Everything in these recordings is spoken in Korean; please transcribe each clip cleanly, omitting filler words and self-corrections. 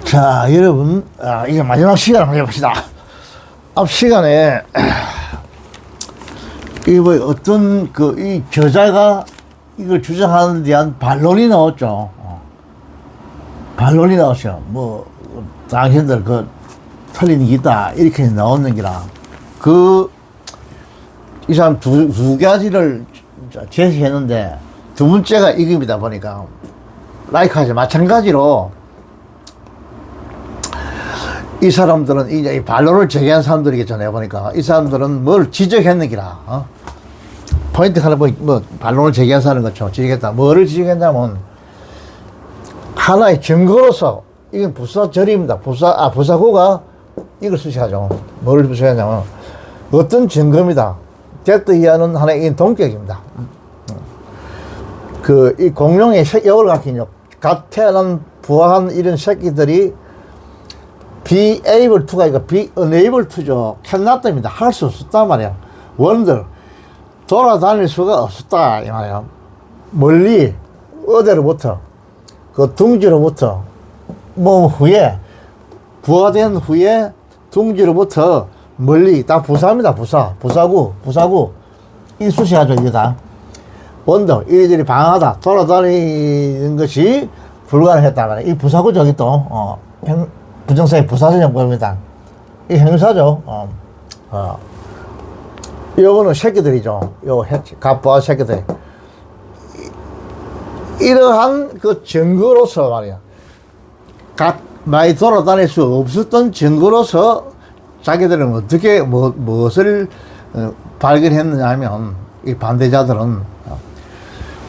자, 여러분, 이제 마지막 시간 한번 해봅시다. 앞 시간에, 뭐 어떤, 이 저자가 이걸 주장하는 데 대한 반론이 나왔죠. 반론이 나왔어요. 뭐, 당신들 틀린 게 있다. 이렇게 나오는 기라. 이 사람 두 가지를 제시했는데, 두 번째가 이겁니다, 보니까. 라이카지 마찬가지로, 이 사람들은 이제 이 반론을 제기한 사람들이겠죠. 내가 보니까 이 사람들은 뭘 지적했는기라. 포인트 하나 뭐 반론을 제기한 사람 거죠. 지적했다. 뭐를 지적했냐면 하나의 증거로서 이건 부사절입니다. 부사구가 이걸 수식하죠. 뭐를 수식하냐면 어떤 증거입니다. 데트이하는 하나의 동격입니다. 이 공룡의 역을 갖긴 갓 태어난 부화한 이런 새끼들이 be able to가 아니라 be unable to죠. cannot입니다. 할 수 없었단 말이야. wonder. 돌아다닐 수가 없었다. 이 말이야. 멀리, 어디로부터, 둥지로부터, 후에, 부화된 후에, 둥지로부터 멀리, 다 부사입니다. 부사구. 이 수시하죠, 이게 다. wonder. 이리저리 방황하다. 돌아다니는 것이 불가능했단 말이야. 이 부사구 저기 또, 부정사의 부사적 보입니다. 이 행사죠. 요거는 새끼들이죠. 갑부와 새끼들. 이러한 증거로서 말이야. 많이 돌아다닐 수 없었던 증거로서 자기들은 어떻게, 무엇을 발견했느냐 하면, 이 반대자들은,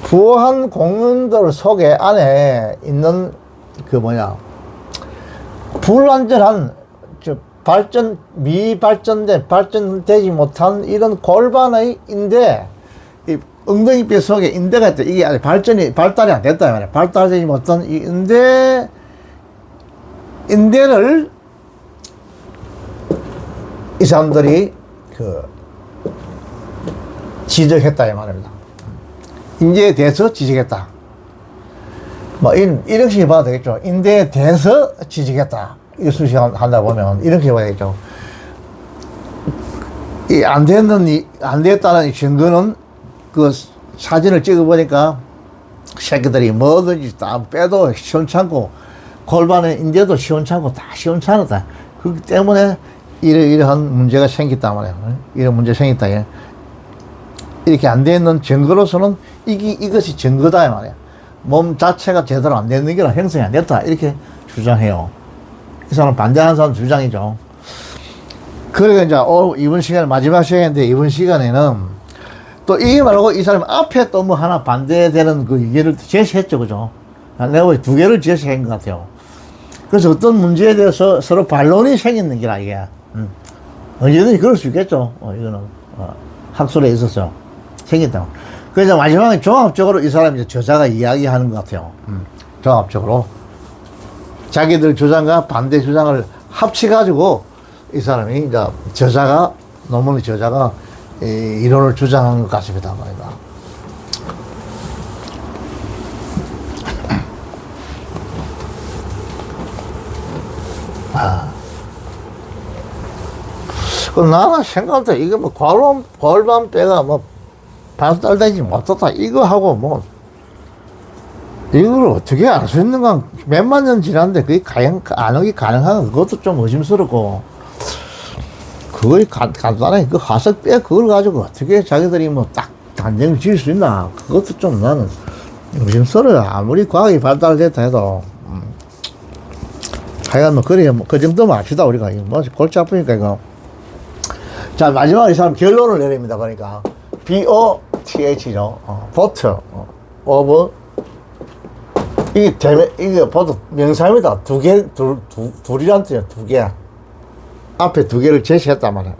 부화한 공룡들 속에 안에 있는 불완전한 발전되지 못한 이런 골반의 인대, 이 엉덩이뼈 속에 인대가 있다. 이게 아직 발달이 안 됐다 말이야. 발달되지 못한 이 인대를 이 사람들이 지적했다 이 말입니다. 인대에 대해서 지적했다. 이런 식으로 봐도 되겠죠. 인대에 대해서 지적했다. 이거 수식한다 보면, 이렇게 봐야 되겠죠. 안 됐다는 이 증거는 사진을 찍어보니까 새끼들이 뭐든지 다 빼도 시원찮고, 골반의 인대도 시원찮고, 다 시원찮았다. 그렇기 때문에 이러한 문제가 생겼단 말이에요. 이런 문제가 생겼다. 이렇게 안 되는 증거로서는 이것이 증거다. 이 말이야. 몸 자체가 제대로 안 되는 게 형성이 안 됐다. 이렇게 주장해요. 이 사람은 반대하는 사람 주장이죠. 그러니까 이제, 이번 시간에, 마지막 시간인데, 이번 시간에는 또 이게 말고 이 사람 앞에 또 뭐 하나 반대되는 얘기를 제시했죠. 그죠? 내가 두 개를 제시한 것 같아요. 그래서 어떤 문제에 대해서 서로 반론이 생기는 게라, 이게. 언제든지 그럴 수 있겠죠. 이거는, 학술에 있어서 생겼다. 그래서 마지막에 종합적으로 이 사람이 저자가 이야기하는 것 같아요. 종합적으로. 자기들 주장과 반대 주장을 합쳐가지고 이 사람이 이제 논문의 저자가 이론을 주장한 것 같습니다. 나는 생각할 때 이게 골반뼈가 발달되지 못했다. 이거 하고 이걸 어떻게 알 수 있는가? 몇만 년 지났는데 그게 안하기 가능한 그것도 좀 의심스럽고, 그걸 간단하게 화석뼈 그걸 가지고 어떻게 자기들이 딱 단정을 지을 수 있나? 그것도 좀 나는 의심스러워요. 아무리 과학이 발달됐다 해도. 하여간 그래, 그 정도만 합시다, 우리가. 골치 아프니까, 이거. 자, 마지막에 이 사람 결론을 내립니다, 그러니까. BOTH죠. 보트, 이게 보통 명사입니다. 둘이란 뜻이야, 두 개. 앞에 두 개를 제시했단 말이야.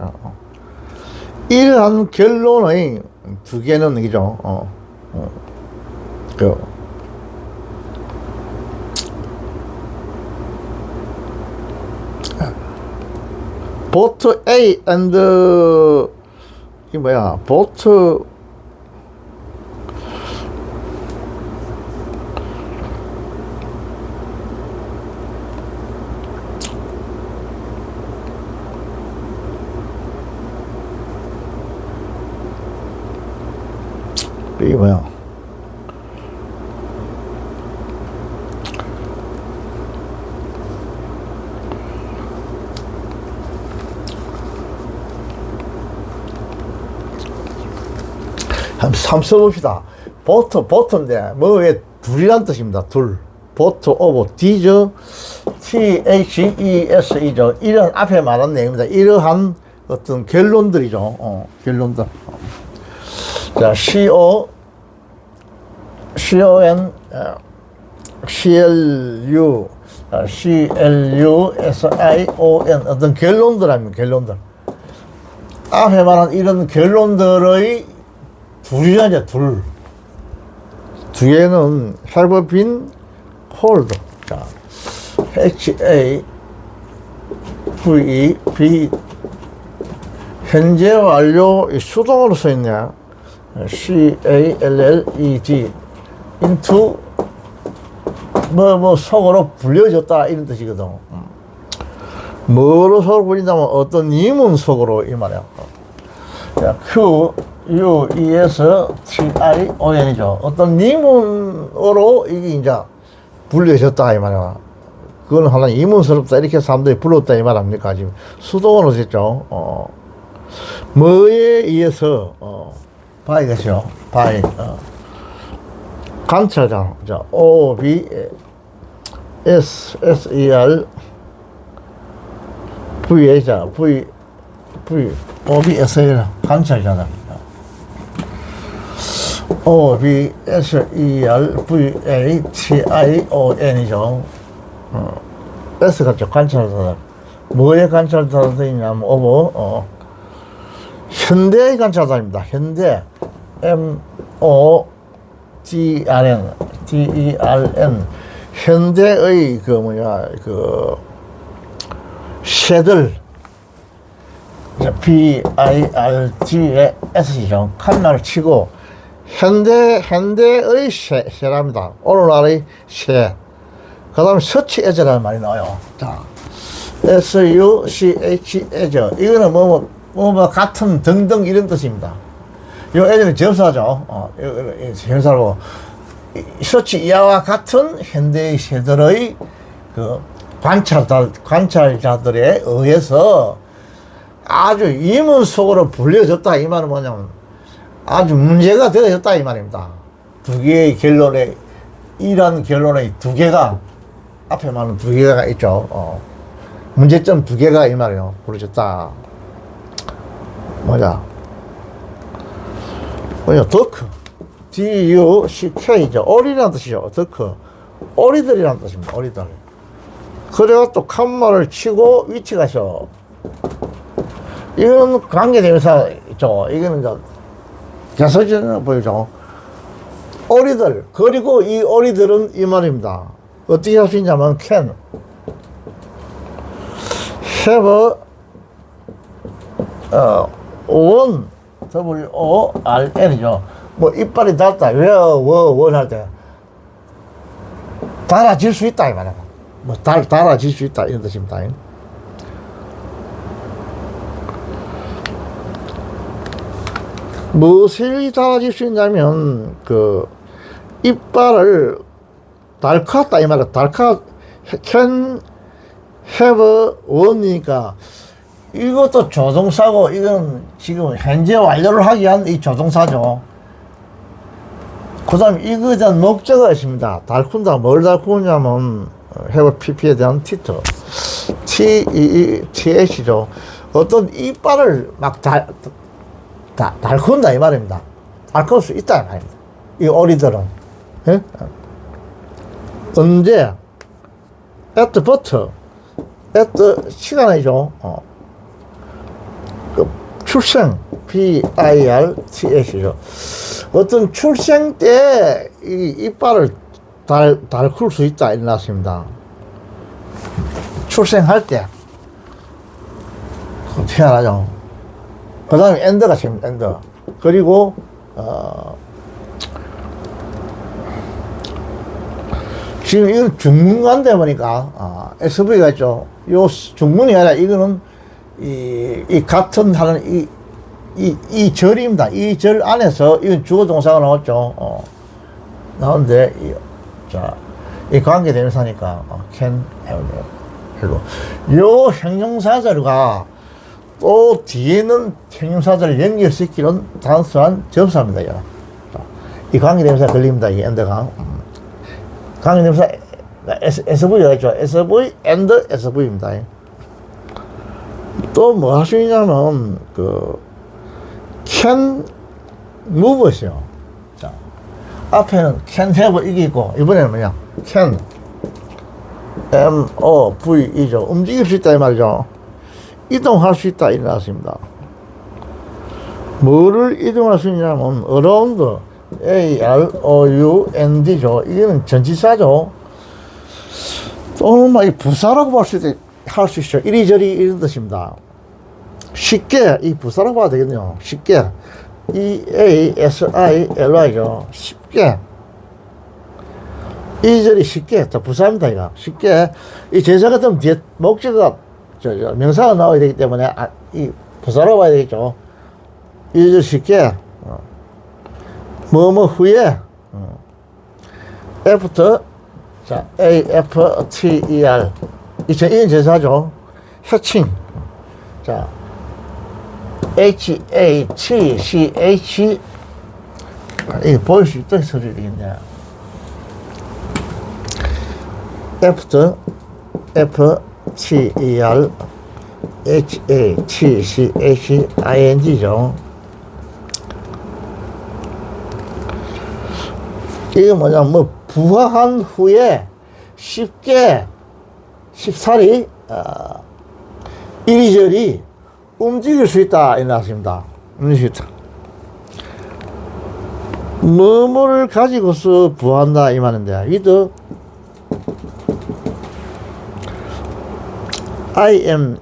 이러한 결론의 두 개는 이죠. 보트 A and 보트 이게 뭐야? 한번 써봅시다. 보트인데, 뭐에 둘이란 뜻입니다. 둘. 보트 오브 디저, THESE죠. 이런 앞에 말한 내용입니다. 이러한 어떤 결론들이죠. 결론들. 자, CON, CLUSION 어떤 결론들 아닙니까? 결론들. 앞에 말한 이런 결론들의 둘이라죠. 둘. 뒤에는 have been hold. 자, HAVE 현재 완료 수동으로 써 있네. CALLEG into 뭐 속으로 불려졌다 이런 뜻이거든. 뭐로 속으로 불린다면 어떤 이문 속으로 이 말이야. 자, QUESTION이죠. 어떤 이문으로 이게 이제 불려졌다 이 말이야. 그건 하나 이문스럽다 이렇게 사람들이 불렀다 이 말 아닙니까? 지금 수동으로 했죠. 뭐에 의해서 by겠죠. by 관찰자. 자, OBSER VA 자 OBSER 관찰자다. OBSERVATION이죠. S 같죠. 관찰자다. 뭐의 관찰자들이냐면 현대의 관찰자입니다. 현대 MODERN 현대의 새들 BIRGS죠. 칸나를 치고 현대의 새랍니다. 오늘날의 새. 그 다음에 서치 에저라는 말이 나와요. 자, SUCH 에저. 이거는 뭐 같은 등등 이런 뜻입니다. 요 에저는 접사죠. 접사로 서치 이하와 같은 현대의 새들의 그 관찰자들에 의해서 아주 이문 속으로 불려졌다 이 말은 뭐냐면 아주 문제가 되어졌다 이 말입니다. 두 개의 결론에 이런 결론의 두 개가 앞에 말은 두 개가 있죠. 문제점 두 개가 이 말이에요. 불려졌다. 뭐냐 더크 DUCK죠. 오리라는 뜻이죠. 더크 오리들이라는 뜻입니다. 오리들. 그래가 또 칸마를 치고 위치가죠. 이건 관계대명사 있죠. 이거는 이제 개서지는 보이죠. 오리들. 그리고 이 오리들은 이 말입니다. 어떻게 할 수 있냐면 can have one WORN이죠. 뭐 이빨이 닳다. 원 할 때 달아질 수 있다 이 말이야. 뭐 달아질 수 있다 이런 뜻입니다. 무엇이 달아질 수 있냐면 그 이빨을 달카다 이 말이야. 달카 can have one이니까 이것도 조동사고 이건 지금 현재 완료를 하기 위한 이 조동사죠. 그 다음 이거에 대한 목적어가 있습니다. 달쿤다. 뭘 달쿠냐면 have pp에 대한 티터 TH죠. 어떤 이빨을 막 달쿤다 이 말입니다. 달쿨 수 있다 이 말입니다. 이 오리들은 예? 언제 at 시간이죠. 그 출생 BIRTH죠. 어떤 출생 때 이 이빨을 달쿨 수 있다 일어났습니다. 출생할 때 태어나죠. 그 다음에 엔더가 지금 엔더. 그리고 지금 이건 중문관대 보니까 SV가 있죠. 요 중문이 아니라 이거는 이 같은 하는 이 절입니다. 이 절 안에서 이건 주어 동사가 나왔죠. 나오는데, 자, 이 관계대명사니까, can have. 요 형용사절과 또 뒤에는 형용사절을 연결시키는 단순한 접사입니다. 이거. 이 관계대명사 걸립니다. 이 엔드가. 관계대명사 SV가 있죠. SV and SV입니다. 또 뭐 할 수 있냐면, can move죠. 자, 앞에는 can have 이게 있고, 이번에는 뭐냐? can MOVE죠. 움직일 수 있다 이 말이죠. 이동할 수 있다 이 나왔습니다. 뭐를 이동할 수 있냐면 around AROUND죠. 이거는 전치사죠. 또는 막 부사라고 할 수 있죠. 이리저리 이런 뜻입니다. 쉽게 이 부사라고 봐도 되겠네요. 쉽게 EASILY죠. 쉽게 이리저리 쉽게 자 부사입니다. 이거 쉽게 이 제사 같은 뒤에 목적어가 명사가 나와야 되기 때문에 이 부사라고 봐야 되겠죠. 이리저리 쉽게 뭐뭐 후에 after 자 AFTER 이건 제사죠. 해칭 자 HACCH 이거 보일 수 있다 소리 되겠네. after FTER HACCH ING죠. 이게 뭐냐면 뭐 부화한 후에 쉽게 쉽사리 이리저리 움직일 수 있다 이 말씀입니다. 움직일 수 있다. 뭐뭐를 가지고서 부화한다 이 말인데 with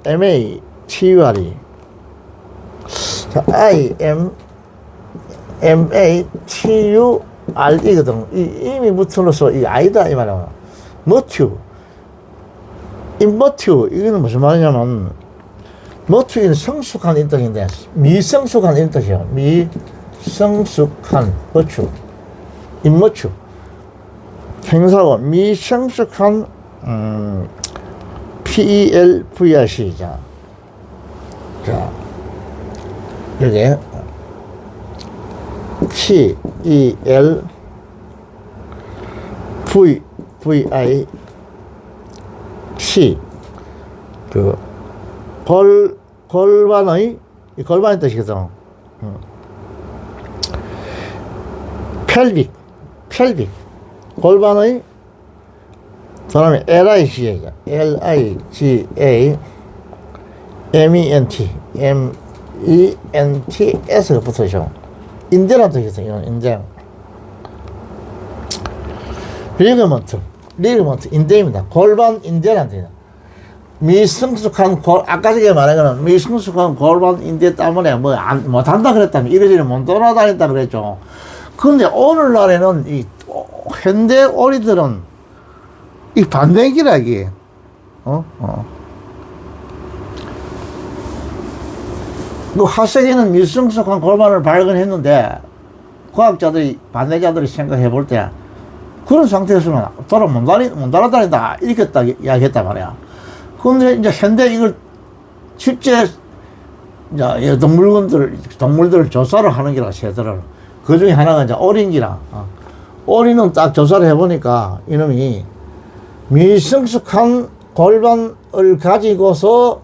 IMMATUR이 자 IMMATUR이거든. 이미 붙어서 이 아이다 이 말이야. 머튜 인버튜 이거는 무슨 말이냐면 머튜는 성숙한 이런 뜻인데 미성숙한 이런 뜻이에요. 미성숙한 버추 인머튜 행사고 미성숙한 PELVRC 자 여기 PELVIC 골반의 골반의 뜻이거든. 펠빅 골반의 그다음에 LIGA MENTS가 붙어있죠. 인대란 뜻이죠. 이건 인대. 리그먼트 인대입니다. 골반 인대란 뜻이에요. 미성숙한 아까 전에 말한 거는 미성숙한 골반 인대 때문에 못한다 그랬다면 이러저러 못 돌아다닌다 그랬죠. 근데 오늘날에는 이 현대 어리들은 이 반대기라 이게 그 하세기는 미성숙한 골반을 발견했는데 과학자들이 반대자들이 생각해 볼 때 그런 상태에서는 못 돌아다닌다 이렇게 딱 이야기했단 말이야. 근데 이제 현대 이걸 실제 이제 동물들을 조사를 하는 게라 새들을 그 중에 하나가 이제 오리인기라 오리는 딱 조사를 해보니까 이놈이 미성숙한 골반을 가지고서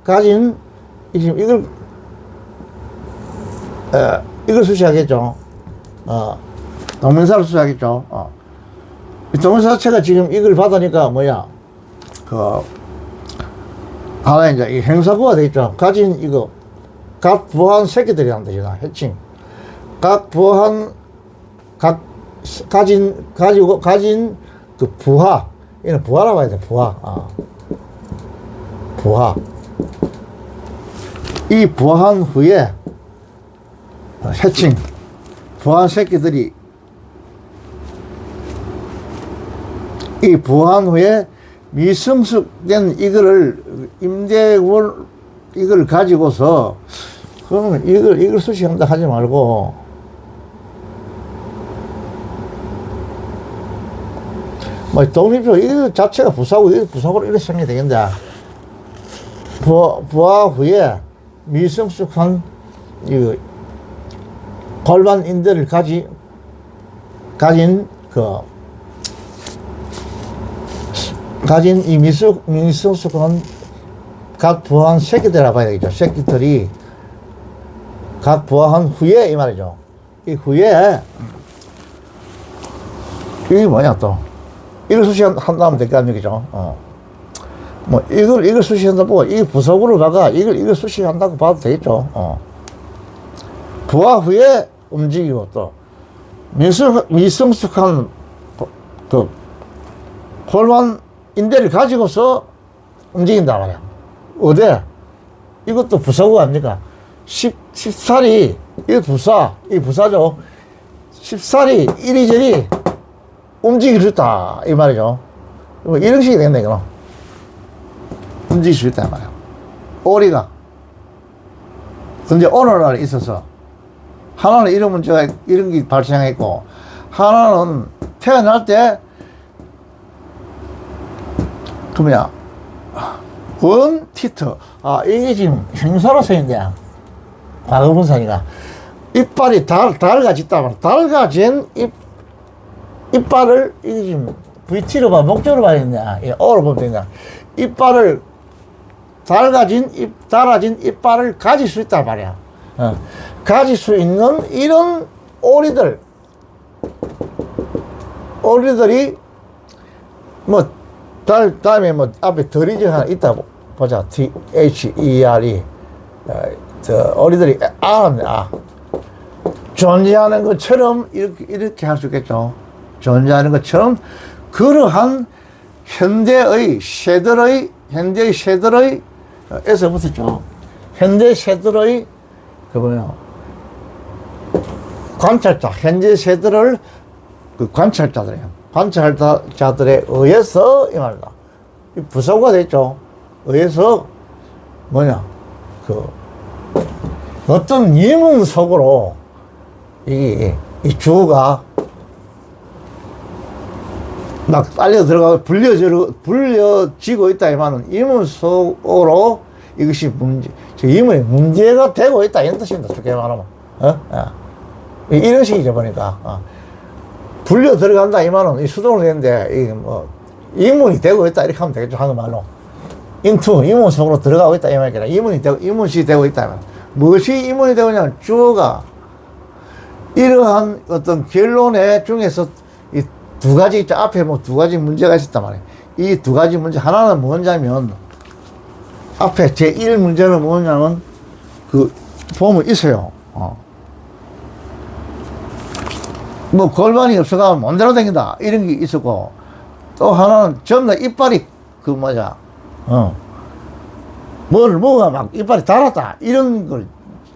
가진 이걸 수시하겠죠. 동명사를 수시하겠죠. 이 동명사 자체가 지금 이걸 받으니까 뭐야 하나 이제 이 행사구가 되겠죠. 가진 이거 각 부한 새끼들이 한다 이거 해칭 각 부한 가진 그 부하 이는 부하라고 해야 돼. 부하 이 부화한 후에 해칭 부화한 새끼들이 이 부화한 후에 미성숙된 이거를 임대월 이걸 가지고서 그러면 이걸 수식한다 하지 말고, 뭐, 독립적으로 이 자체가 부사고, 이 부사고로 이렇게 생각이 되겠는데, 부하 후에 미성숙한 이 골반 인대를 가진 이 미성숙한 각 부화한 새끼들이라 봐야 되겠죠. 새끼들이 각 부화한 후에 이 말이죠. 이 후에 이게 뭐냐 또 이걸 수식한다면 될 거 아니겠죠. 뭐 이걸 수식한다고 이 부속으로 가가 이걸 수식한다고 봐도 되겠죠. 부화 후에 움직이고 또 미성숙한 그 골반 인대를 가지고서 움직인다 말이야. 어디? 이것도 부사고 아닙니까? 10살이, 이 부사죠. 10살이 이리저리 움직일 수 있다. 이 말이죠. 이런 식이 되겠네, 이거. 움직일 수 있다, 이 말이야. 오리가. 근데 오늘날 있어서, 하나는 이런 문제가, 이런 게 발생했고, 하나는 태어날 때, 그 뭐냐, 원티트. 이게 지금 형사로서 있는데, 과거분사니까. 이빨이 달가지 있다 말이야. 달가진 이빨을, 이게 지금 VT로 봐, 목적으로 봐야 되냐. O로 보면 되냐. 이빨을, 달아진 이빨을 가질 수 있단 말이야. 가질 수 있는 이런 오리들이, 뭐, 다음에 뭐, 앞에 덜이지 하나 있다고 보자. THERE. 오리들이, 존재하는 것처럼 이렇게 할 수 있겠죠. 존재하는 것처럼 그러한 현대의 새들의 에서 붙었죠. 현대 새들의 그 뭐냐 관찰자, 현재 새들을 그 관찰자들에 의해서 이 말이다. 부사고가 됐죠. 의해서 뭐냐 그 어떤 이문 속으로 이 주어가 막 빨려 들어가고 불려지고 있다 이만은 이문 속으로 이것이 이문이 문제가 되고 있다 이런 뜻입니다. 쉽게 말하면 이런 식이죠 보니까 불려 들어간다 이만은 이 수동으로 되는데 이게 뭐 이문이 되고 있다 이렇게 하면 되겠죠 한국말로 이문 속으로 들어가고 있다 이 말이야. 이문이 되고 있다 이만. 무엇이 이문이 되느냐 주어가 이러한 어떤 결론의 중에서 이 두 가지 있죠. 앞에 뭐 두 가지 문제가 있었단 말이에요. 이 두 가지 문제, 하나는 뭐냐면, 앞에 제1 문제는 뭐냐면, 보면 있어요. 뭐, 골반이 없어가 맘대로 다닌다. 이런 게 있었고, 또 하나는 전부 다 이빨이, 뭐가 막 이빨이 달았다. 이런 걸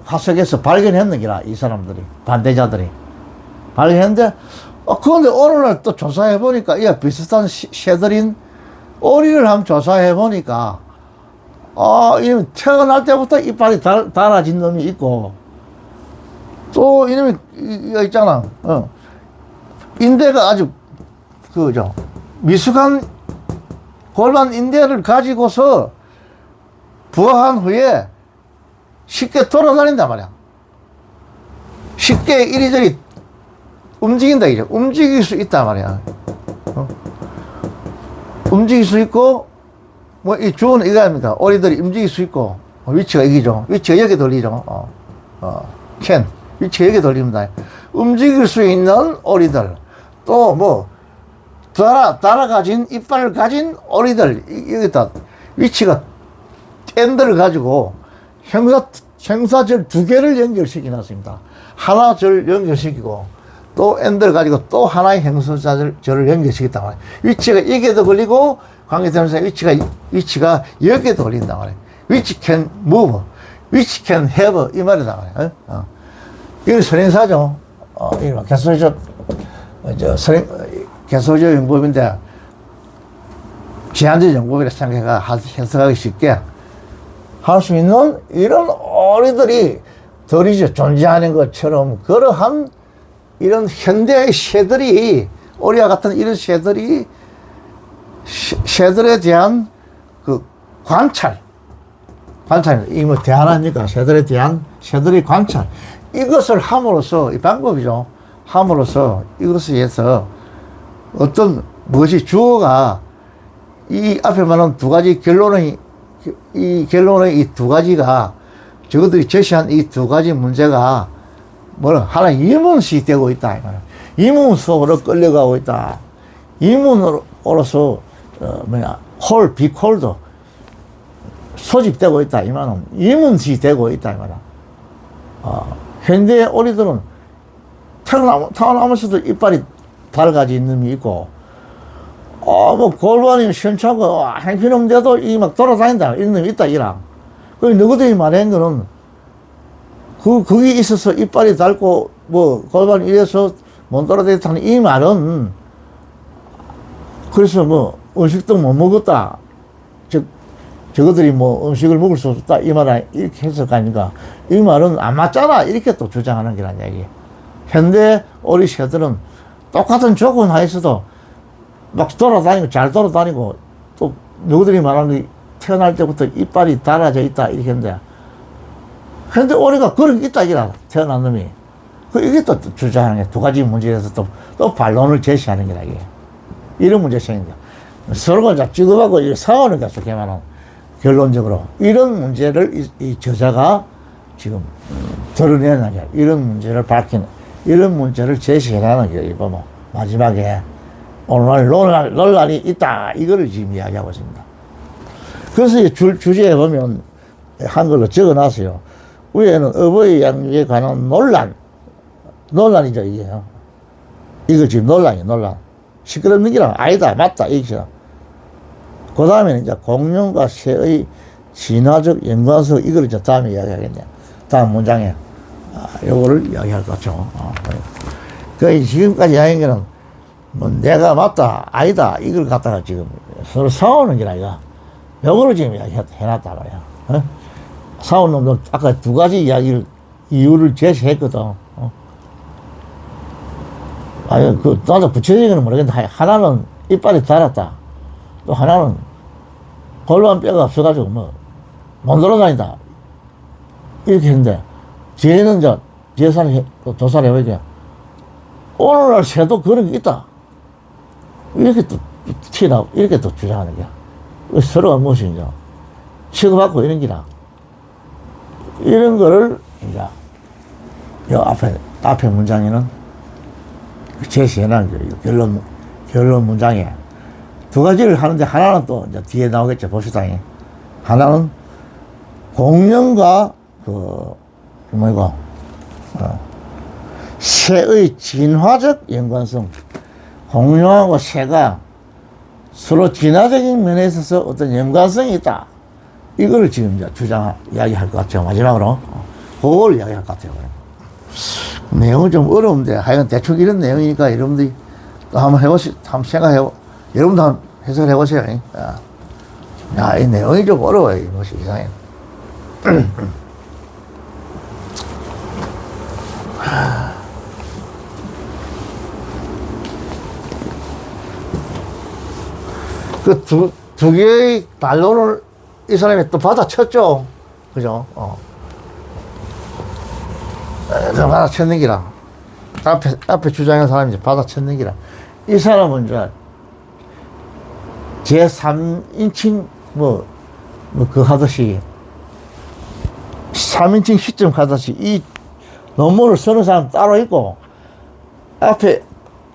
화석에서 발견했는기라, 이 사람들이, 반대자들이. 발견했는데, 그런데 오늘날 또 조사해보니까, 이 비슷한 새들인 오리를 한번 조사해보니까, 이놈이 태어날 때부터 이빨이 달아진 놈이 있고, 또 이놈이, 이거 있잖아, 인대가 아주, 미숙한 골반 인대를 가지고서 부화한 후에 쉽게 돌아다닌단 말이야. 쉽게 이리저리 움직인다 이죠. 움직일 수 있단 말이야. 움직일 수 있고 뭐 이 주어는 이거 아닙니까? 오리들이 움직일 수 있고 위치가 여기죠. 위치가 여기 돌리죠. 위치가 여기 돌립니다. 움직일 수 있는 오리들 또 뭐 달아가진 이빨을 가진 오리들 여기다 위치가 엔드를 가지고 형사절 두 개를 연결시켜 놨습니다. 하나 절 연결시키고 또 엔드를 가지고 또 하나의 형사절을 연결시켰단 말이에요. 위치가 여기에도 걸리고 관계대명사 위치가 여기에도 걸린단 말이에요. which can move, which can have 이 말이다 말이에요. 이건 선행사죠. 이건 개소적 용법인데 제한적 용법이라 생각해가 해석하기 쉽게 할 수 있는 이런 오리들이 덜이죠. 존재하는 것처럼 그러한 이런 현대의 새들이 오리와 같은 이런 새들이 새들에 대한 그 관찰 이뭐 대안하니까 새들에 대한 새들의 관찰 이것을 함으로써 이 방법이죠. 함으로써 이것에 의해서 어떤 무엇이 주어가 이 앞에 말한 두 가지 결론의 이 두 가지가 저것들이 제시한 이 두 가지 문제가 뭐는 하나의 이문시 되고 있다. 이문 속으로 끌려가고 있다. 이문으로서 비콜도 소집되고 있다. 이 말은 이문시 되고 있다. 이 말은 현대 오리들은 태어나면서도 이빨이 달가지 있는 놈이 있고 뭐 골반이 시원찮고 행편없는데도 이 막 돌아다닌다 이런 놈이 있다 이랑. 그 너희들이 말한 거는 그게 있어서 이빨이 닳고 뭐 골반이 이래서 못 돌아다닌다는 이 말은 그래서 뭐 음식도 못 먹었다. 즉 저것들이 뭐 음식을 먹을 수 없다 이 말은 이렇게 해석하니까 이 말은 안 맞잖아 이렇게 또 주장하는 게란 얘기. 현대 오리 새들은 똑같은 조건 하에서도 막 돌아다니고 잘 돌아다니고 또 누구들이 말하는 게 태어날 때부터 이빨이 달아져 있다 이렇게 했는데 현대 오리가 그런 게 있다 이라 태어난 놈이 이게 또 주장하는 게 두 가지 문제에서 또 반론을 제시하는 게라 이게 이런 문제성인데 서로가 자 취급하고 싸우는 게 어떻게 말하면 결론적으로 이런 문제를 이 저자가 지금 드러내는 게 이런 문제를 밝히는 이런 문제를 제시해라는 게 이거 뭐 마지막에 오늘 논란이 있다 이거를 지금 이야기하고 있습니다. 그래서 주제에 보면 한글로 적어놨어요. 위에는 어버이 양육에 관한 논란이죠 이게. 이거 지금 논란. 시끄럽는 게라 아니다 맞다 이게. 그 다음에는 이제 공룡과 새의 진화적 연관성 이걸 이제 다음에 이야기하겠네요. 다음 문장에 요거를 이야기할 것 같죠. 그 지금까지 이야기한 거는 뭐 내가 맞다 아니다 이걸 갖다가 지금 서로 싸우는 게 아니라 요거를 지금 이야기해놨단 말이야. 어? 싸운 놈도 아까 두 가지 이유를 제시했거든. 아니, 나도 구체적인 건 모르겠는데, 하나는 이빨이 달았다. 또 하나는 골반 뼈가 없어가지고, 못 돌아다닌다. 이렇게 했는데, 뒤에는 뒤에 조사를 해보니까, 오늘날 새도 그런 게 있다. 이렇게 또 튀어나오고, 이렇게 또 주장하는 거야. 서로가 무엇이 이제, 취급받고 이런 기라. 이런 거를, 이제, 요 앞에 문장에는 제시해놓은 거예요. 결론 문장에. 두 가지를 하는데, 하나는 또, 이제 뒤에 나오겠죠. 봅시다. 하나는, 공룡과, 새의 진화적 연관성. 공룡하고 새가 서로 진화적인 면에 있어서 어떤 연관성이 있다. 이걸 지금 이제 이야기할 것 같죠. 마지막으로. 그걸 이야기할 것 같아요. 내용은 좀 어려운데, 하여간 대충 이런 내용이니까 여러분들이 또 한번 한번 생각해보, 여러분도 한번 해석을 해보세요. 야, 이 내용이 좀 어려워요. 이것이 이상해. 그 두 개의 반론을 이 사람이 또 받아쳤죠. 그죠? 받아쳤는 기라. 앞에 주장한 사람이 이제 받아쳤는 기라. 이 사람은 이제 제3인칭 그 하듯이 3인칭 시점 하듯이 이 논문을 쓰는 사람 따로 있고 앞에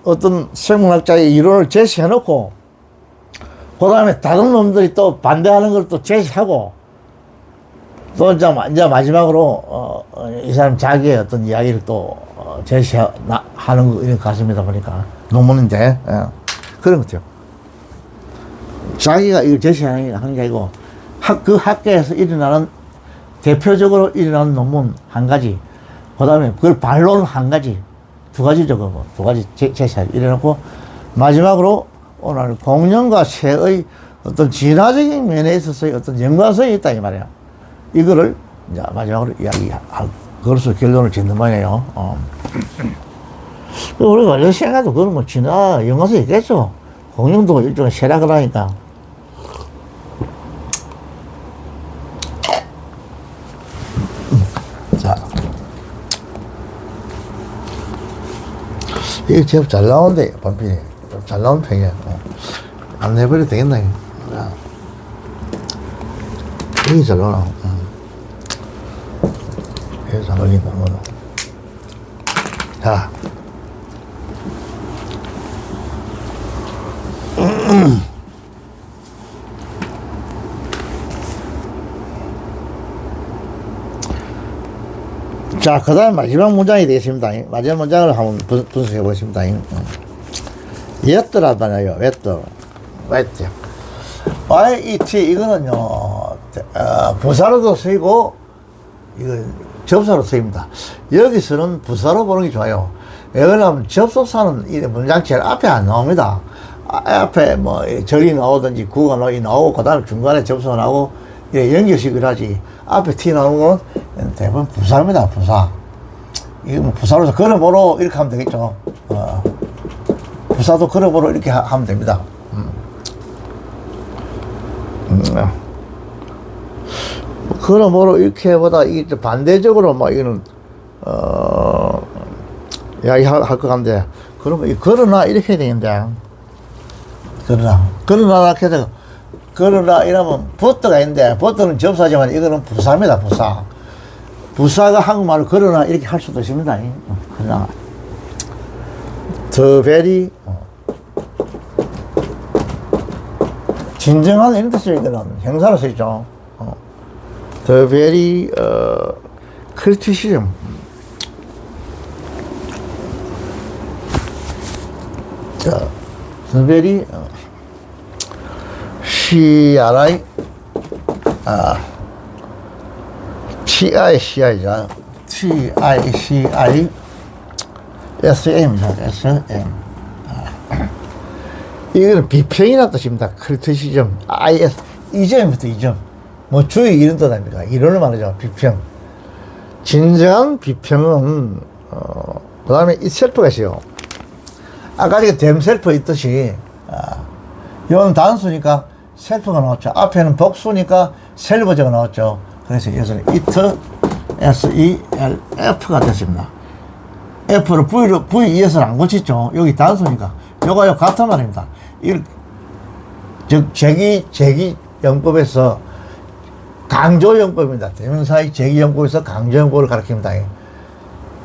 어떤 생물학자의 이론을 제시해놓고 그 다음에 다른 놈들이 또 반대하는 걸 또 제시하고 또 이제 마지막으로 이 사람 자기의 어떤 이야기를 또 제시하는 거 이런 것 같습니다. 보니까 논문인데 그런 것 같아요. 자기가 이걸 제시하는 게 아니고 그 학계에서 일어나는 대표적으로 일어나는 논문 한 가지, 그 다음에 그걸 반론 한 가지, 두 가지죠. 두 가지 제시하고 이래놓고 마지막으로 오늘 공룡과 새의 어떤 진화적인 면에 있어서의 어떤 연관성이 있다 이 말이야. 이거를 이제 마지막으로 이야기할 그래서 결론을 짓는 모양이에요. 우리가 원래 생각도 그런 거 지나 영화에서 얘기했죠. 공룡도 일종의 쇠락을 하니까. 자, 이게 제법 잘 나오는데 반필이 잘 나온 편이야. 안 내버려도 되겠나 이게. 이게 잘 나와. 이게 잘 나온다. 자. 자, 그 다음 마지막 문장이 되겠습니다. 마지막 문장을 한번 분석해 보겠습니다. 예트란 말이에요. 예트. 예트. YET, 이거는요, 부사로도 쓰이고, 이거 접사로 쓰입니다. 여기서는 부사로 보는 게 좋아요. 왜냐하면 접속사는 이 문장 제일 앞에 안 나옵니다. 앞에 뭐 절이 나오든지 구가 나오고 그 다음에 중간에 접수가 나오고 연결식을 하지. 앞에 T 나오는 건 대부분 부사입니다. 부사. 이거 뭐 부사로서 걸어보로 이렇게 하면 되겠죠. 부사도 걸어보로 이렇게 하면 됩니다. 걸어보로 이렇게 해보다 이게 반대적으로 뭐 이거는 이야기할 것 같은데, 그러면 걸어나 이렇게 해야 되는데. 그러나 이렇게 해서 그러나 이러면 버터가 있는데, 버터는 접사지만 이거는 부사입니다. 부사가 한국말로 그러나 이렇게 할 수도 있습니다. 그러나 the very 진정한 이런 뜻이에요. 이거는 형사로 쓰이죠. the very criticism. 자, the very CRI, TICI죠. TICI, SM이죠. SM. 이거는 비평이라는 뜻입니다. 크리티시즘, IS, 이점부터 이점. 뭐 주의 이런 뜻 아닙니까? 이론을 말하죠. 비평. 진정한 비평은, 그 다음에 이 셀프가 있어요. 아까 전에 댐셀프 있듯이, 이건 단수니까 셀프가 나왔죠. 앞에는 복수니까 셀버제가 나왔죠. 그래서 여기서는 it, SELF가 됐습니다. F를 V2에서는 안 고쳤죠. 여기 단수니까. 요거 같은 말입니다. 즉, 제기영법에서 강조영법입니다. 대명사의 제기영법에서 강조영법을 가리킵니다.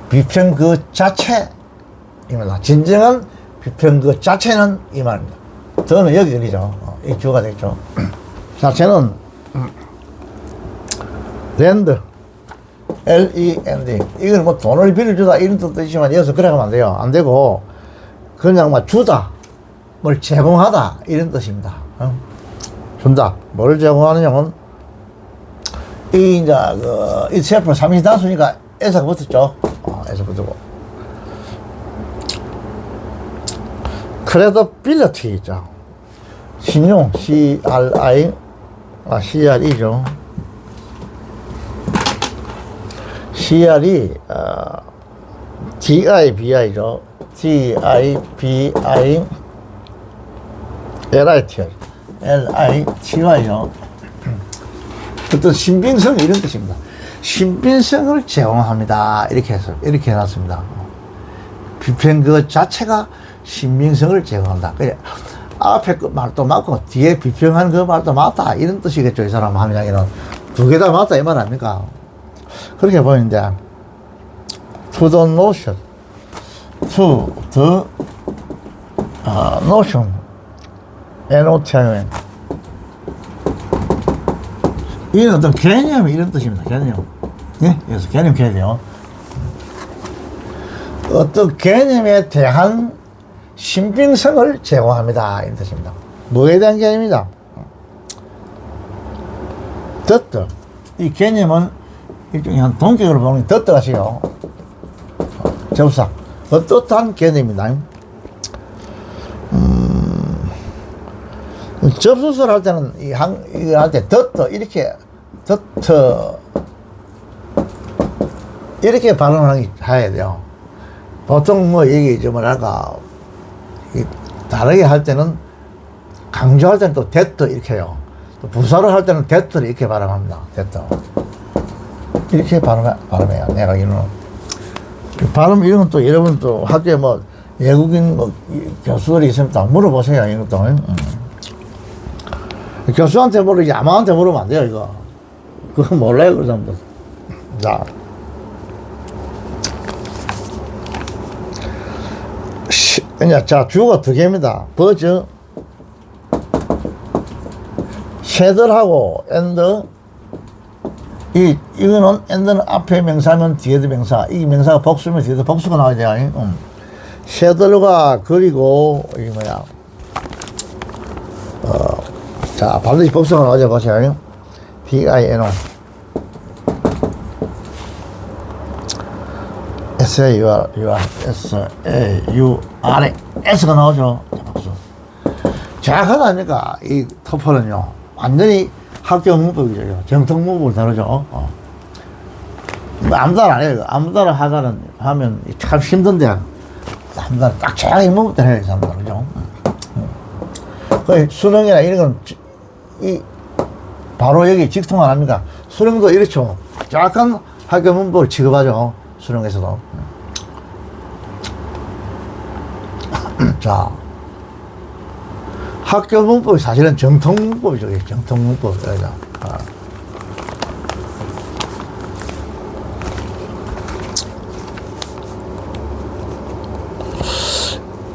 비평 그 자체입니다. 진정한 비평 그 자체는 이 말입니다. 더는 여기 그리죠. 이 주어가 되겠죠. 자체는 랜드, LEND. 이건 뭐 돈을 빌려주다 이런 뜻이지만 여기서 그래 가면 안 돼요. 안 되고, 그냥 막 주다, 뭘 제공하다 이런 뜻입니다. 준다. 뭘 제공하느냐면, 이 셀프 삼인단수니까 S가 붙었죠. S가 붙고. credibility 있죠. 신용, CRE죠. CR이, DIBI죠. DIBI, LITY죠. 어떤 신빙성 이런 뜻입니다. 신빙성을 제공합니다. 이렇게 해놨습니다. 비평 그 자체가 신빙성을 제공한다. 그래, 앞에 그 말도 맞고 뒤에 비평하는 그 말도 맞다 이런 뜻이겠죠. 이 사람 함량이는 두 개 다 맞다 이 말 아닙니까? 그렇게 보이는데, to the notion, to the notion, NOTION. 이건 어떤 개념 이런 뜻입니다. 개념. 예? 그래서 개념 해야 돼요. 어떤 개념에 대한 신빙성을 제공합니다. 이런 뜻입니다. 뭐에 대한 개념이다? 더트. 이 개념은 일종의 한 동격으로 보면 더트가시요. 접사. 어떻한 개념입니다. 접수설 할 때는 이거 할 때 더트 이렇게 더트 이렇게 발음을 해야 돼요. 보통 뭐 이게 뭐랄까 다르게 할 때는 강조할 때는 또 that 이렇게 해요. 또 부사를 할 때는 that를 이렇게 발음합니다. that 이렇게 발음해요. 내가 이런 발음 이런 건 또 여러분 또 학교에 뭐 외국인 뭐 교수들이 있으면 딱 물어보세요. 이런 것도. 교수한테 모르지 아무한테 물으면 안 돼요. 이거 그거 몰라요. 그 사람들. 자. 자, 주어가 두 개입니다. 버즈, 쉐들하고 엔드. 이거는 엔드는 앞에 명사면 뒤에도 명사. 이 명사가 복수면 뒤에도 복수가 나와야 돼요. 쉐들과 그리고 이게 뭐야? 자, 반드시 복수가 나오죠. 보세요. D-I-N-O. S-A-U-R-E S가 나오죠. 박수. 정확하다 아닙니까? 이 토플은요 완전히 학교 문법이죠. 정통 문법을 다루죠. 아무 따라 안 해요. 아무 따라 하면 참 힘든데 아무 따라 딱 정확하게 문법대로 해야 된다. 그죠? 수능이나 이런 건 바로 여기 직통 안 합니까? 수능도 이렇죠. 정확한 학교 문법을 취급하죠. 수능에서도. 자, 학교 문법이 사실은 정통 문법이죠. 정통 문법.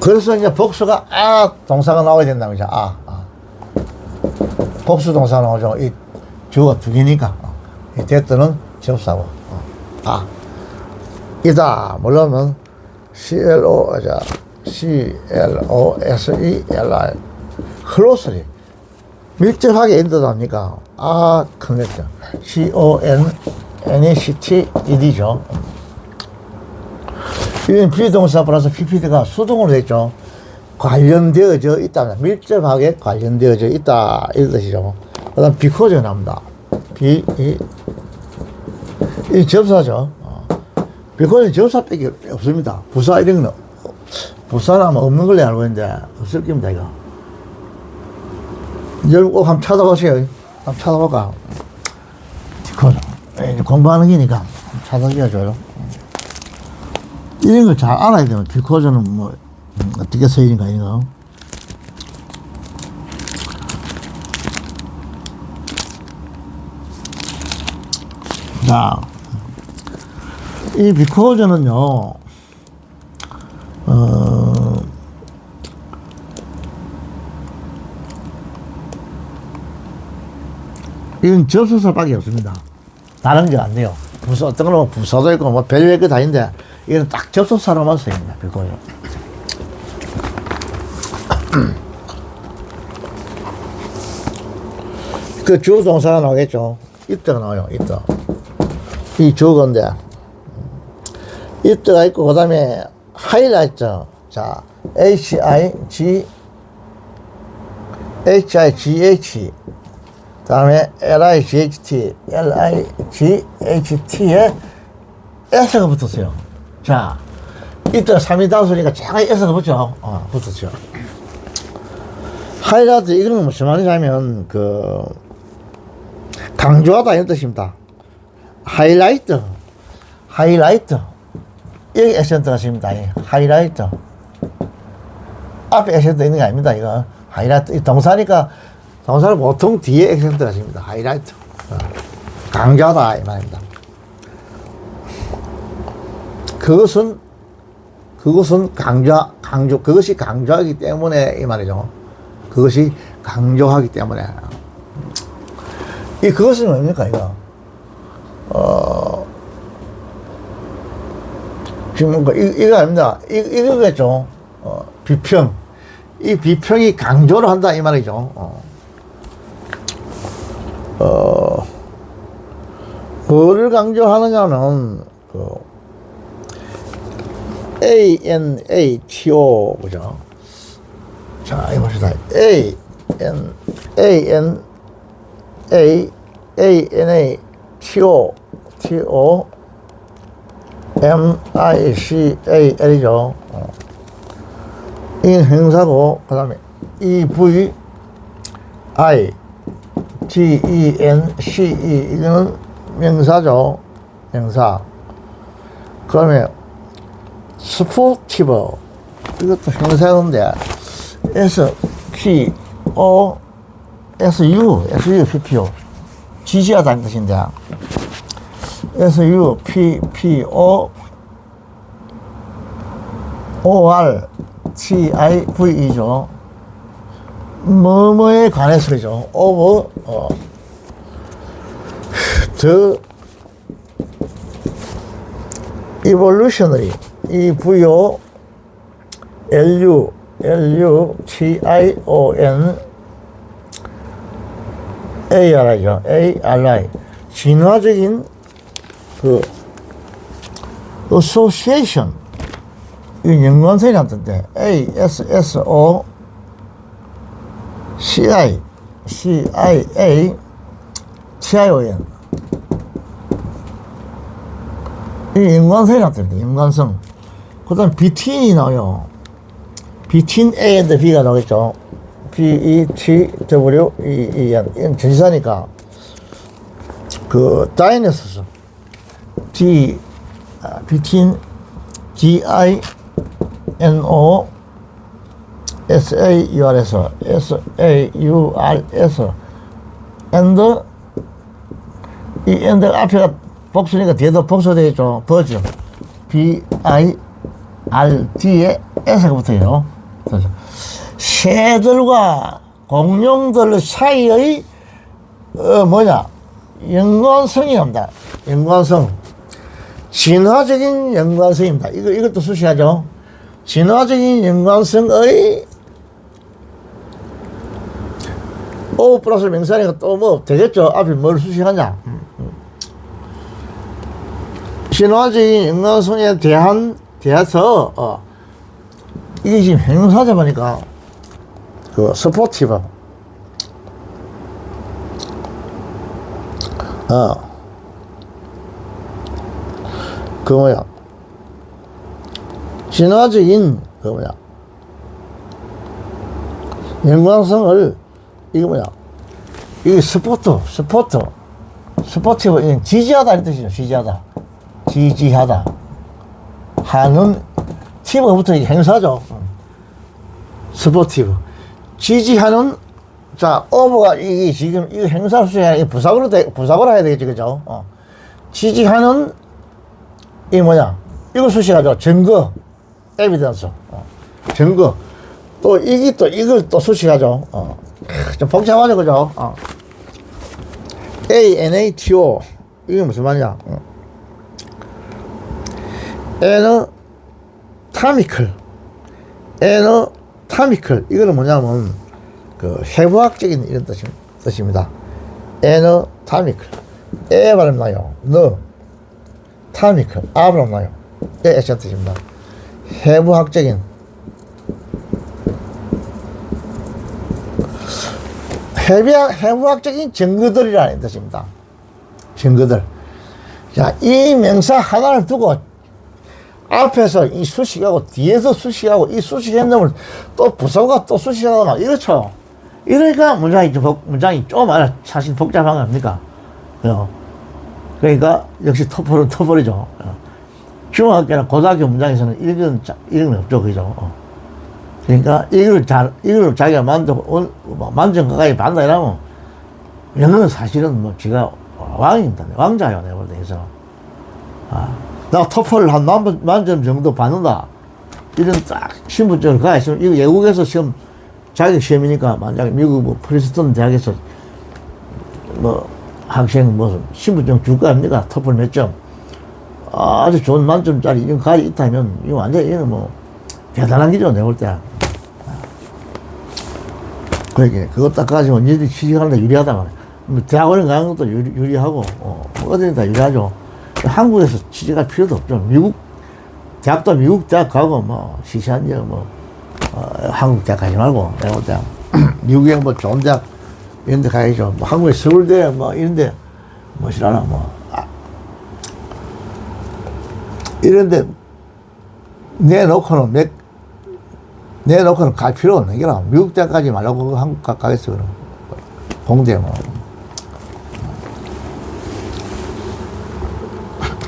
그래서 이제 복수가 동사가 나와야 된다는 거죠. 복수 동사가 나오죠. 이 주어가 두 개니까. 이 대트는 접사고. 이다. 물론 C-L-O-S-E-L-I closely 밀접하게 인도합니까? connect C-O-N-N-E-C-T-E-D죠. 이건 비동사 플러스 PPD가 수동으로 됐죠. 관련되어져 있다. 밀접하게 관련되어져 있다. 이런 뜻이죠. 그 다음 because가 나옵니다. 이 접사죠. because 접사밖에 없습니다. 부사 이런 거는 부사는 없는 걸로 알고 있는데 없을 겁니다. 이거 여러분 꼭 한번 찾아보세요. 한번 찾아볼까? 공부하는 기니까 찾아보기가 좋아요. 이런 걸 잘 알아야 돼요. because는 뭐 어떻게 쓰이는가 이런 거. 자, 이 because는요, 이건 접수사밖에 없습니다. 다른 게 안 돼요. 부사, 어떤 거는 부사도 있고, 뭐, 별별 거 다 있는데, 이건 딱 접수사로만 쓰입니다. because. 그 주어 동사가 나오겠죠. it가 나와요, it. 이 주어인데, it가 있고, 그 다음에, highlight. 자, H-I-G-H. 그 다음에 L-I-G-H-T, L-I-G-H-T에 S가 붙었어요. 자, 이때 3인 단수니까 작은 S가 붙죠. 붙었죠. 하이라이트, 이거는 무슨 말이냐면, 강조하다 이런 뜻입니다. 하이라이트. 여기 액센트가 있습니다. 하이라이트. 앞에 액센트 있는 게 아닙니다. 이거. 하이라이트. 동사니까, 동사는 보통 뒤에 액센트가 있습니다. 하이라이트. 강조하다, 이 말입니다. 그것은 그것이 강조하기 때문에, 이 말이죠. 그것이 강조하기 때문에. 그것은 뭡니까, 이거? 지금 이거 아닙니다. 이거겠죠. 비평. 이 비평이 강조를 한다, 이 말이죠. 뭐를 강조하느냐는, A-N-A-T-O, 그죠? 자, 이거 봅시다. A-N-A-T-O, MICAL이죠. 이건 형사고, 그 다음에 EVIGENCE, 이거는 명사죠. 명사. 그 다음에 스포티브, 이것도 형사인데, SPPO. 지지하다는 뜻인데, SUPPOORTIVE죠. 뭐뭐에 관해서죠. The evolutionary, EVOLUTION 진화적인 그 association, 이 연관성이 나왔던데, ASSOCIATION, 이 연관성이 나왔던데, 연관성. 그 다음 between이 나와요. between A and B가 나오겠죠. BETWEEN, 이건 전치사니까. 그 다이너소스, between GINO SAURS and, 이 and 앞에가 복수니까 뒤에도 복수가 되겠죠. 버즈, BIRD에 S가 붙어요. 새들과 공룡들 사이의 연관성이 납니다. 연관성. 진화적인 연관성입니다. 이것도 수식하죠. 진화적인 연관성의 O 플러스 명사니까 또 뭐 되겠죠. 앞에 뭘 수식하냐. 진화적인 연관성에 대해서 이게 지금 형용사다 보니까 그 스포티브, 진화적인 연관성을, 이게 스포티브, 지지하다 이 뜻이죠. 지지하다 하는, 티브가 붙어 있는 행사죠. 스포티브, 지지하는. 자, 오버가 이게 지금 이거 행사 수행이 부사구로 해야 되겠지, 그죠? 지지하는, 이 이거 수식하죠. 증거, 에비던스, 증거. 또 이걸 또 수식하죠. 좀 복잡하죠, 그죠? ANATO, 이게 무슨 말이냐? 애너타미컬, 이거는 뭐냐면 그 해부학적인 이런 뜻입니다. 애너타미컬, 에 발음 나요. 타미컬, 아 발음 나요. 에 액션 뜻입니다. 해부학적인, 해부학적인 증거들이라는 뜻입니다. 증거들. 자, 이 명사 하나를 두고 앞에서 이 수식하고 뒤에서 수식하고 이 수식한 놈을 또 부사가 또 수식하고 막 이렇죠. 이러니까 문장이 좀 사실 복잡한 거 아닙니까? 그러니까 역시 토플은 토플이죠. 중학교나 고등학교 문장에서는 이런 건 없죠, 그죠? 그러니까 이걸 자기가 만점 가까이 받는다 이러면 영어는 사실은 뭐 지가 왕입니다. 왕자예요, 내가 볼 때에서. 나 토플 한 만점 정도 받는다. 이런 딱 신분증을 가야 있으면, 이거 외국에서 시험, 자격 시험이니까, 만약에 미국 뭐 프린스턴 대학에서 뭐 학생 뭐 신분증 줄 거 아닙니까? 토플 몇 점. 아주 좋은 만점짜리 이런 가지 있다면, 이거 완전히, 이거는 뭐, 대단한 기죠, 내가 볼 때. 그러니까, 그거 딱 가지고 니들이 취직하는데 유리하다 말이야. 대학원에 가는 것도 유리하고, 어디든 다 유리하죠. 한국에서 취직할 필요도 없죠. 대학도 미국 대학 가고, 뭐, 시시한 일, 한국 대학 가지 말고, 내가 볼 때. 미국에 뭐 좋은 대학, 이런 데 가야죠. 뭐, 한국에 서울대, 뭐, 이런 데, 뭐시라나, 뭐. 이런데 내놓고는 갈 필요 없는 게라. 미국 때까지 말라고 한국 가겠어, 그럼. 공대 뭐.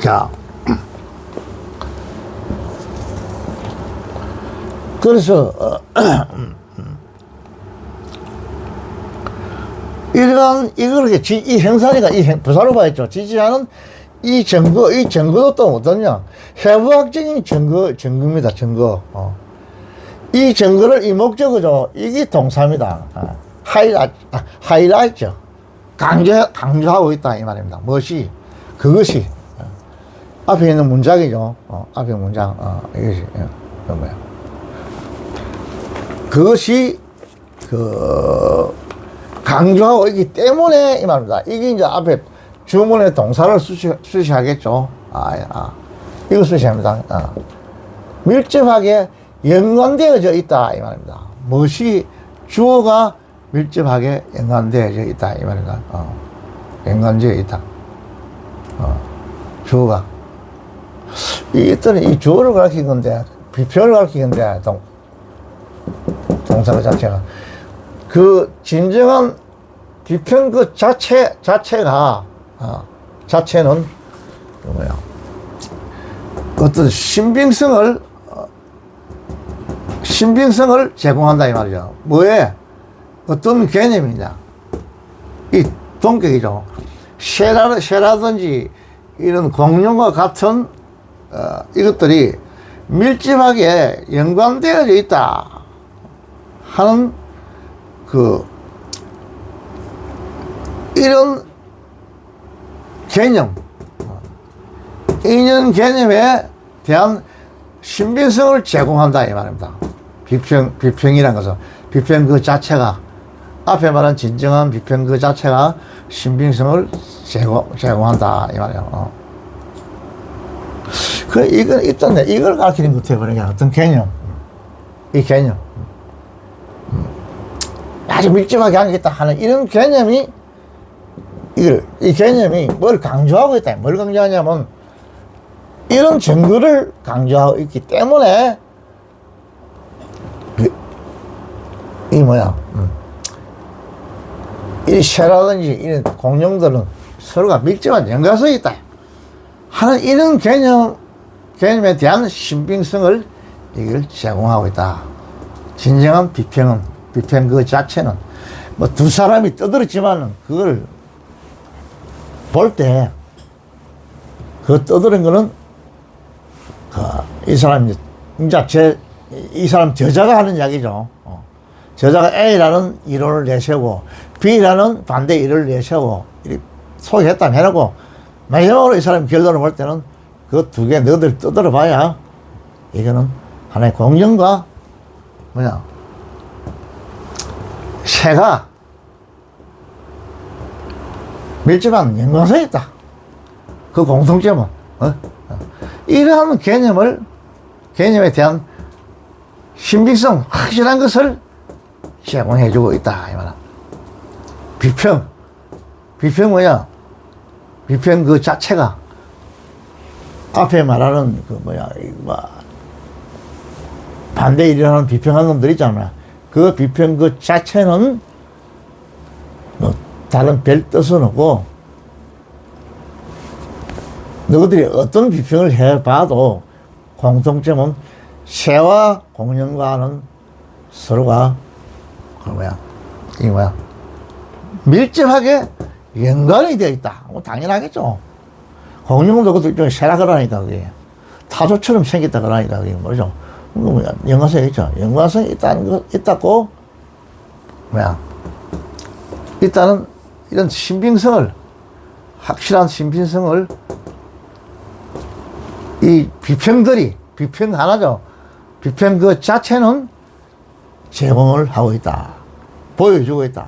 자. 그래서, 이 형사니까, 부사로 봐야죠. 지지하는 이 증거도 또 어떠냐. 해부학적인 증거입니다, 증거. 이 증거를 이목적으로, 이게 동사입니다. 하이라이트. 강조하고 있다, 이 말입니다. 그것이. 앞에 있는 문장이죠. 앞에 문장. 이것이, 뭐야. 그것이, 강조하고 있기 때문에, 이 말입니다. 이게 이제 앞에 주문의 동사를 수시하겠죠. 이거 수시합니다. 밀접하게 연관되어져 있다, 이 말입니다. 주어가 밀접하게 연관되어져 있다, 이 말입니다. 연관되어 있다. 주어가. 이 주어를 가리킨 건데, 비표를 가리킨 건데, 동사 그 자체가. 진정한 비편 자체가, 자체는, 어떤 신빙성을 제공한다, 이 말이죠. 뭐에? 어떤 개념이냐. 이 동격이죠. 쇠라든지 이런 공룡과 같은, 이것들이 밀집하게 연관되어져 있다 하는 이런 개념, 이런 개념에 대한 신빙성을 제공한다, 이 말입니다. 비평이란 것은, 비평 그 자체가, 앞에 말한 진정한 비평 그 자체가 신빙성을 제공한다, 이 말이에요. 이걸 가르치는 것 같아요. 그러니까 어떤 개념, 이 개념. 아주 밀집하게 하겠다 하는 이런 개념이, 이 개념이 뭘 강조하고 있다. 뭘 강조하냐면, 이런 증거를 강조하고 있기 때문에, 이 새라든지 이런 공룡들은 서로가 밀접한 연관성이 있다 하는 이런 개념에 대한 신빙성을 이걸 제공하고 있다. 진정한 비평 그 자체는, 두 사람이 떠들었지만은, 그걸 볼 때, 떠드는 거는, 이 사람 저자가 하는 이야기죠. 저자가 A라는 이론을 내세우고, B라는 반대 이론을 내세우고, 이렇게 소개했다 해놓고, 마지막으로 이 사람 결론을 볼 때는, 그 두 개 너희들 떠들어 봐야, 이거는 하나의 공룡과, 새가 밀접한 연관성이 있다. 그 공통점은, 이러한 개념에 대한 신빙성, 확실한 것을 제공해주고 있다, 이 말은. 비평 비평 그 자체가, 앞에 말하는 반대 일어나는 비평하는 놈들 있잖아요. 그 비평 그 자체는 다른 별 뜻은 없고, 너희들이 어떤 비평을 해봐도 공통점은 새와 공룡과는 서로가 밀접하게 연관이 되어 있다. 당연하겠죠. 공룡도 그것도 새라 그러니까, 그게 타조처럼 생겼다 그러니까, 그게 뭐죠? 연관성이 있죠. 연관성이 있다고, 일단은 이런 확실한 신빙성을 이 비평 하나죠. 비평 그 자체는 제공을 하고 있다. 보여주고 있다.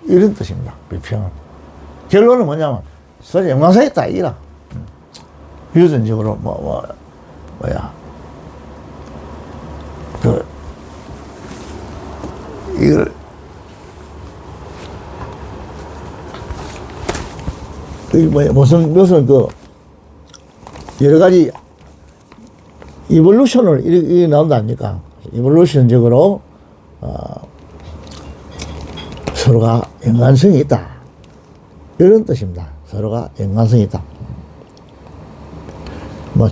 이런 뜻입니다. 비평은. 결론은 뭐냐면, 서로 연관성이 있다, 이라. 유전적으로, 이걸, 무슨 여러 가지 이볼루션을 이렇게 나온다 아닙니까? 이볼루션적으로 서로가 연관성이 있다. 이런 뜻입니다. 서로가 연관성이 있다. 뭐